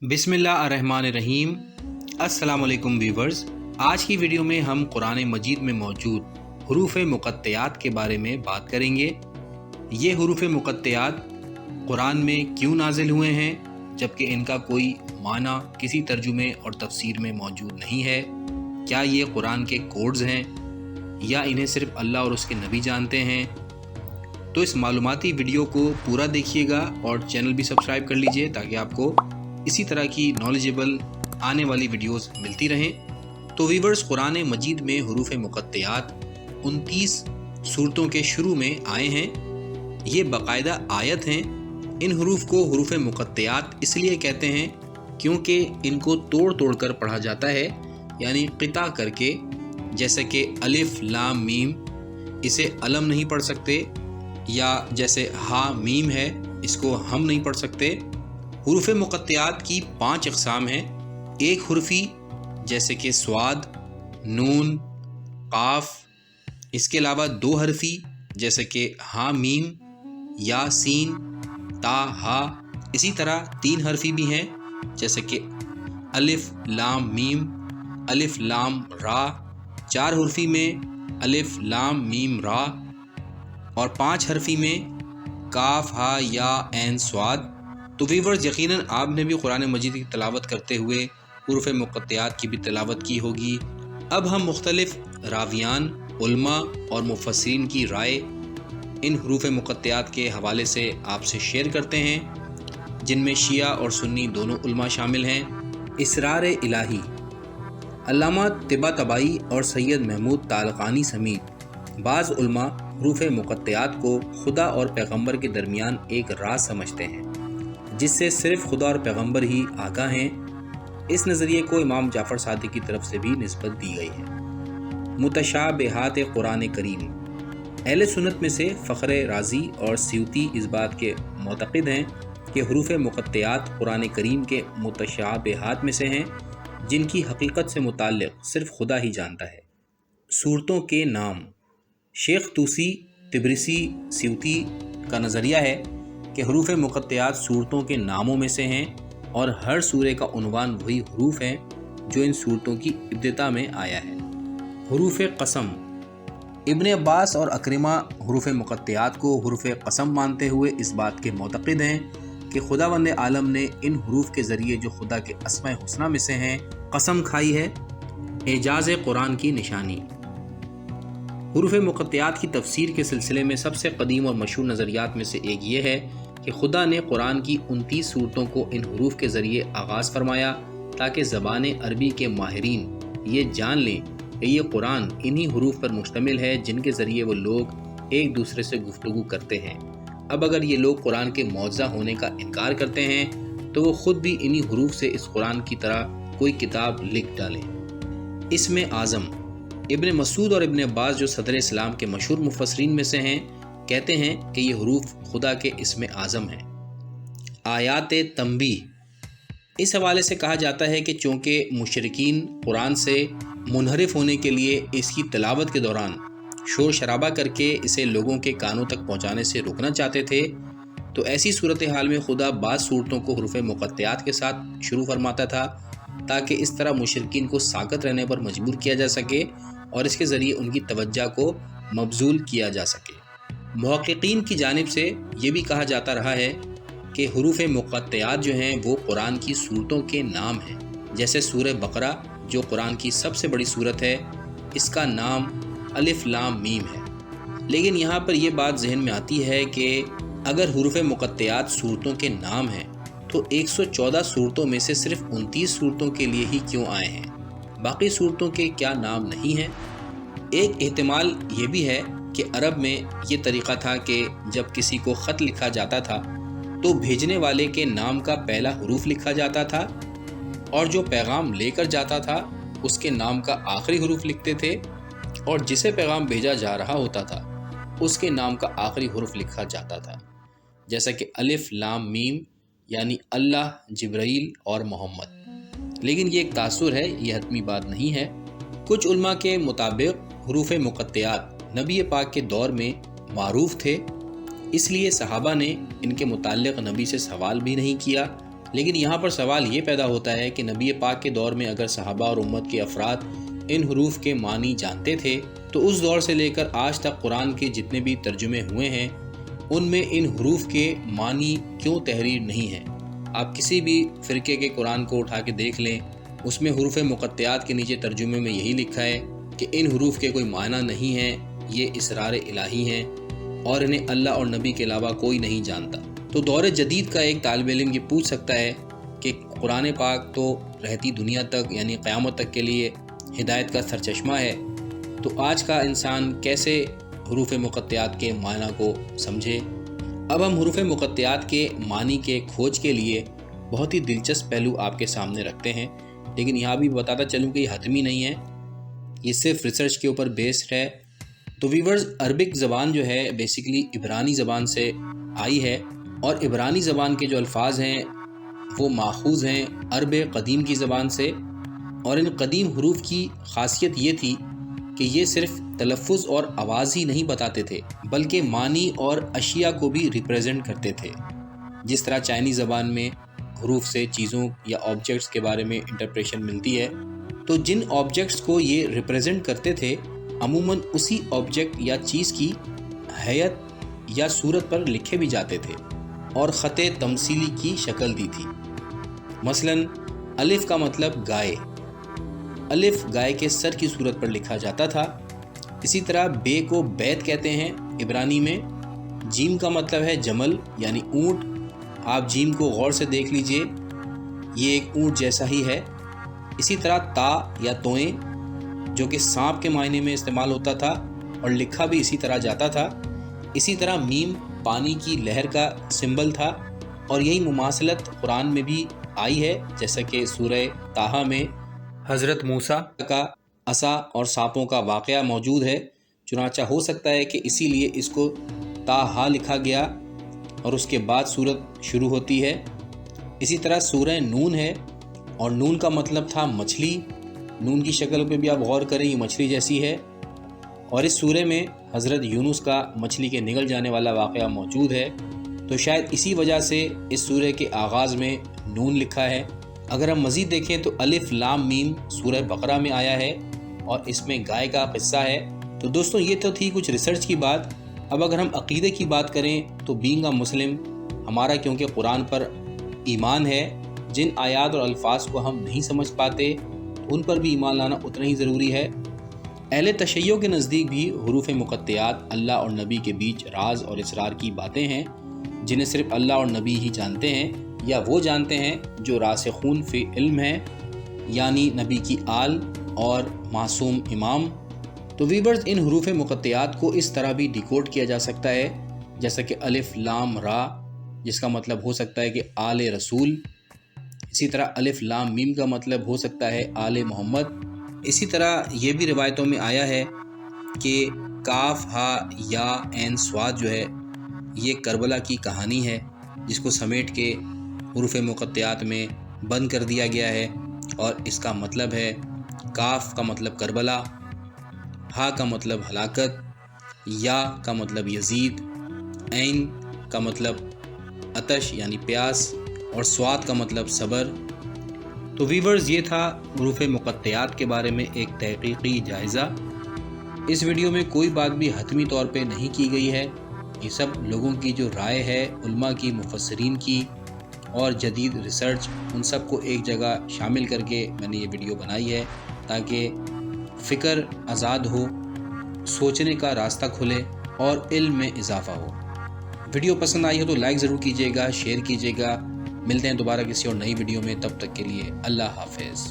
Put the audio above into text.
बिस्मिल्लाहिर्रहमानिर्रहीम। अस्सलाम वालेकुम व्यूवर्स। आज की वीडियो में हम कुरान मजीद में मौजूद हुरूफ मुक़त्तयात के बारे में बात करेंगे। ये हुरूफ मुक़त्तयात कुरान में क्यों नाजिल हुए हैं जबकि इनका कोई माना किसी तर्जुमे और तफसीर में मौजूद नहीं है। क्या ये कुरान के कोड्स हैं या इन्हें सिर्फ अल्लाह और उसके नबी जानते हैं? तो इस मालूमाती वीडियो को पूरा देखिएगा और चैनल भी सब्सक्राइब कर लीजिए ताकि आपको इसी तरह की नॉलेजेबल आने वाली वीडियोस मिलती रहें। तो वीवर्स, कुरान मजीद में हुरूफ मुक़त्तयात 29 सूरतों के शुरू में आए हैं। ये बाकायदा आयत हैं। इन हुरूफ को हुरूफ मुक़त्तयात इसलिए कहते हैं क्योंकि इनको तोड़ तोड़ कर पढ़ा जाता है, यानी क़िता करके। जैसे कि अलिफ लाम मीम, इसे अलम नहीं पढ़ सकते, या जैसे हा मीम है, इसको हम नहीं पढ़ सकते। हुरूफ मुक़त्तयात की 5 अक़साम हैं। एक हुरफ़ी जैसे कि स्वाद, नून, काफ। इसके अलावा 2 हरफ़ी जैसे कि हा मीम, या सीन, ता हा। इसी तरह 3 हरफ़ी भी हैं जैसे कि अलिफ लाम मीम, अलिफ लाम रा। 4 हरफ़ी में अलिफ लाम मीम रा, और 5 हरफ़ी में काफ हा या ऐन स्वाद। तो वीवर्स, यकीनन आपने भी कुरान मजीद की तिलावत करते हुए हुरूफ मुक़त्तयात की भी तिलावत की होगी। अब हम मुख्तलिफ रावियान, उलमा और मुफस्सिरीन की राय इन हुरूफ मुक़त्तयात के हवाले से आपसे शेयर करते हैं, जिनमें शिया और सुन्नी दोनों उलमा शामिल हैं। इसरार इलाही, अल्लामा तिबातबाई और सैयद महमूद तालक़ानी समेत बाज़ उलमा हुरूफ मुक़त्तयात को खुदा और पैगम्बर के दरमियान एक राज समझते हैं जिससे सिर्फ खुदा और पैगम्बर ही आगाह हैं। इस नज़रिए को इमाम जाफ़र सादिक़ की तरफ से भी निस्बत दी गई है। मुतशाबिहात कुरान करीम, अहले सुन्नत में से फ़ख्र राज़ी और स्यूती इस बात के मुतक़िद हैं कि हुरूफ मुक़त्तयात कुरान करीम के मुतशाबिहात में से हैं जिनकी हकीकत से मुताल्लिक़ सिर्फ खुदा ही जानता है। सूरतों के नाम, शेख तूसी तिब्रिसी स्यूती का नज़रिया है कि हुरूफ मुक़त्तयात सूरतों के नामों में से हैं और हर सूरे का उन्वान वही हुरूफ हैं जो इन सूरतों की इब्तिदा में आया है। हुरूफ क़सम, इब्न अब्बास और अक्रिमा हुरूफ मुक़त्तयात को हुरूफ क़सम मानते हुए इस बात के मुतक़िद हैं कि खुदावंद आलम ने इन हुरूफ के ज़रिए जो खुदा के अस्माए हुस्ना में से हैं कसम खाई है। एजाज़ कुरान की निशानी, हुरूफ मुक़त्तयात की तफसीर के सिलसिले में सबसे क़दीम और मशहूर नज़रियात में से एक ये है कि खुदा ने कुरान की 29 सूरतों को इन हुरूफ के ज़रिए आगाज़ फरमाया ताकि ज़बान अरबी के माहिरीन ये जान लें कि ये कुरान इन्हीं हुरूफ पर मुश्तमिल है जिनके ज़रिए वो लोग एक दूसरे से गुफ्तगू करते हैं। अब अगर ये लोग कुरान के मौज़ा होने का इनकार करते हैं तो वो ख़ुद भी इन्हीं हुरूफ से इस कुरान की तरह कोई किताब लिख डालें। इसमें आज़म, इब्न मसूद और इब्न अब्बास जो सदर इस्लाम के मशहूर मुफस्सिरीन में से हैं, कहते हैं कि ये हुरूफ खुदा के इसमें आज़म हैं। आयात तंबी, इस हवाले से कहा जाता है कि चूँकि मुशरिकीन कुरान से मुनहरिफ होने के लिए इसकी तिलावत के दौरान शोर शराबा करके इसे लोगों के कानों तक पहुँचाने से रोकना चाहते थे, तो ऐसी सूरत हाल में खुदा बाज़ सूरतों को हुरूफ मुक़त्तयात के साथ शुरू फरमाता था ताकि इस तरह मुशरिकीन को साकत रहने पर मजबूर किया जा सके और इसके ज़रिए उनकी तवज्जो को मबजूल किया जा सके। मुहक़्क़ीन की जानिब से ये भी कहा जाता रहा है कि हुरूफ मुक़त्तयात जो हैं वो कुरान की सूरतों के नाम हैं। जैसे सूरह बकरा जो कुरान की सबसे बड़ी सूरत है, इसका नाम अलिफ लाम मीम है। लेकिन यहाँ पर यह बात जहन में आती है कि अगर हुरूफ मुक़त्तयात सूरतों के नाम हैं तो 114 सूरतों में से सिर्फ 29 सूरतों के लिए ही क्यों आए हैं? बाकी सूरतों के क्या नाम नहीं हैं? एक एहतिमाल ये भी है कि अरब में ये तरीक़ा था कि जब किसी को ख़त लिखा जाता था तो भेजने वाले के नाम का पहला हुरूफ लिखा जाता था और जो पैगाम लेकर जाता था उसके नाम का आखिरी हुरूफ लिखते थे, और जिसे पैगाम भेजा जा रहा होता था उसके नाम का आखिरी हुरूफ लिखा जाता था। जैसा कि अलिफ लाम मीम यानी अल्लाह, जिब्राईल और मोहम्मद। लेकिन ये एक तासुर है, ये हतमी बात नहीं है। कुछ उलमा के मुताबिक हुरूफ मुक़त्तयात नबी पाक के दौर में मारूफ थे, इसलिए सहाबा ने इनके मुताल्लिक़ नबी से सवाल भी नहीं किया, لیکن یہاں پر سوال یہ پیدا ہوتا ہے کہ نبی پاک کے دور میں اگر صحابہ اور امت کے افراد ان حروف کے معنی جانتے تھے تو اس دور سے لے کر آج تک قرآن کے جتنے بھی ترجمے ہوئے ہیں ان میں ان حروف کے معنی کیوں تحریر نہیں ہے؟ آپ کسی بھی فرقے کے قرآن کو اٹھا کے دیکھ لیں، اس میں حروف مقطعات کے نیچے ترجمے میں یہی لکھا ہے کہ ان حروف کے کوئی معنی نہیں ہے، یہ اسرار الہی ہیں اور انہیں اللہ اور نبی کے علاوہ کوئی نہیں جانتا۔ تو دور جدید کا ایک طالب علم یہ پوچھ سکتا ہے کہ قرآن پاک تو رہتی دنیا تک یعنی قیامت تک کے لیے ہدایت کا سرچشمہ ہے، تو آج کا انسان کیسے حروف مقطعات کے معنی کو سمجھے؟ اب ہم حروف مقطعات کے معنی کے کھوج کے لیے بہت ہی دلچسپ پہلو آپ کے سامنے رکھتے ہیں، لیکن یہاں بھی بتاتا چلوں کہ یہ حتمی نہیں ہے، یہ صرف ریسرچ کے اوپر بیسڈ ہے۔ تو ویورز، عربک زبان جو ہے بیسیکلی عبرانی زبان سے آئی ہے، اور عبرانی زبان کے جو الفاظ ہیں وہ ماخوذ ہیں عرب قدیم کی زبان سے، اور ان قدیم حروف کی خاصیت یہ تھی کہ یہ صرف تلفظ اور آواز ہی نہیں بتاتے تھے بلکہ معنی اور اشیاء کو بھی ریپریزنٹ کرتے تھے۔ جس طرح چائنیز زبان میں حروف سے چیزوں یا آبجیکٹس کے بارے میں انٹرپریشن ملتی ہے، تو جن آبجیکٹس کو یہ ریپریزنٹ کرتے تھے عموماً اسی آبجیکٹ یا چیز کی ہیئت یا صورت پر لکھے بھی جاتے تھے اور خط تمثیلی کی شکل دی تھی۔ مثلاً الف کا مطلب گائے، الف گائے کے سر کی صورت پر لکھا جاتا تھا۔ اسی طرح بے کو بیت کہتے ہیں عبرانی میں، جیم کا مطلب ہے جمل یعنی اونٹ، آپ جیم کو غور سے دیکھ لیجئے، یہ ایک اونٹ جیسا ہی ہے۔ اسی طرح تا یا توئیں جو کہ سانپ کے معنی میں استعمال ہوتا تھا اور لکھا بھی اسی طرح جاتا تھا۔ اسی طرح میم پانی کی لہر کا سمبل تھا، اور یہی مماثلت قرآن میں بھی آئی ہے، جیسا کہ سورہ طٰہٰ میں حضرت موسیٰ کا عصا اور سانپوں کا واقعہ موجود ہے، چنانچہ ہو سکتا ہے کہ اسی لیے اس کو طٰہٰ لکھا گیا اور اس کے بعد سورت شروع ہوتی ہے۔ اسی طرح سورہ نون ہے، اور نون کا مطلب تھا مچھلی، نون کی شکل پہ بھی آپ غور کریں، یہ مچھلی جیسی ہے، اور اس سورے میں حضرت یونس کا مچھلی کے نگل جانے والا واقعہ موجود ہے، تو شاید اسی وجہ سے اس سورے کے آغاز میں نون لکھا ہے۔ اگر ہم مزید دیکھیں تو الف لام میم سورہ بقرہ میں آیا ہے اور اس میں گائے کا قصہ ہے۔ تو دوستوں، یہ تو تھی کچھ ریسرچ کی بات۔ اب اگر ہم عقیدے کی بات کریں تو بینگ اے مسلم، ہمارا کیونکہ قرآن پر ایمان ہے، جن آیات اور الفاظ کو ہم نہیں سمجھ پاتے ان پر بھی ایمان لانا اتنا ہی ضروری ہے۔ اہل تشیع کے نزدیک بھی حروف مقطعات اللہ اور نبی کے بیچ راز اور اسرار کی باتیں ہیں جنہیں صرف اللہ اور نبی ہی جانتے ہیں، یا وہ جانتے ہیں جو راسخون فی علم ہیں، یعنی نبی کی آل اور معصوم امام۔ تو ویورز، ان حروف مقطعات کو اس طرح بھی ڈیکوڈ کیا جا سکتا ہے جیسا کہ الف لام را، جس کا مطلب ہو سکتا ہے کہ آل رسول۔ اسی طرح الف لام میم کا مطلب ہو سکتا ہے آل محمد۔ اسی طرح یہ بھی روایتوں میں آیا ہے کہ کاف ہا یا عین صاد جو ہے یہ کربلا کی کہانی ہے، جس کو سمیٹ کے حروف مقطعات میں بند کر دیا گیا ہے، اور اس کا مطلب ہے کاف کا مطلب کربلا، ہا کا مطلب ہلاکت، یا کا مطلب یزید، عین کا مطلب عطش یعنی پیاس، اور صاد کا مطلب صبر۔ تو ویورز، یہ تھا حروف مقطعات کے بارے میں ایک تحقیقی جائزہ۔ اس ویڈیو میں کوئی بات بھی حتمی طور پہ نہیں کی گئی ہے، یہ سب لوگوں کی جو رائے ہے، علماء کی، مفسرین کی اور جدید ریسرچ، ان سب کو ایک جگہ شامل کر کے میں نے یہ ویڈیو بنائی ہے تاکہ فکر آزاد ہو، سوچنے کا راستہ کھلے اور علم میں اضافہ ہو۔ ویڈیو پسند آئی ہو تو لائک ضرور کیجیے گا، شیئر کیجیے گا۔ ملتے ہیں دوبارہ کسی اور نئی ویڈیو میں، تب تک کے لیے اللہ حافظ۔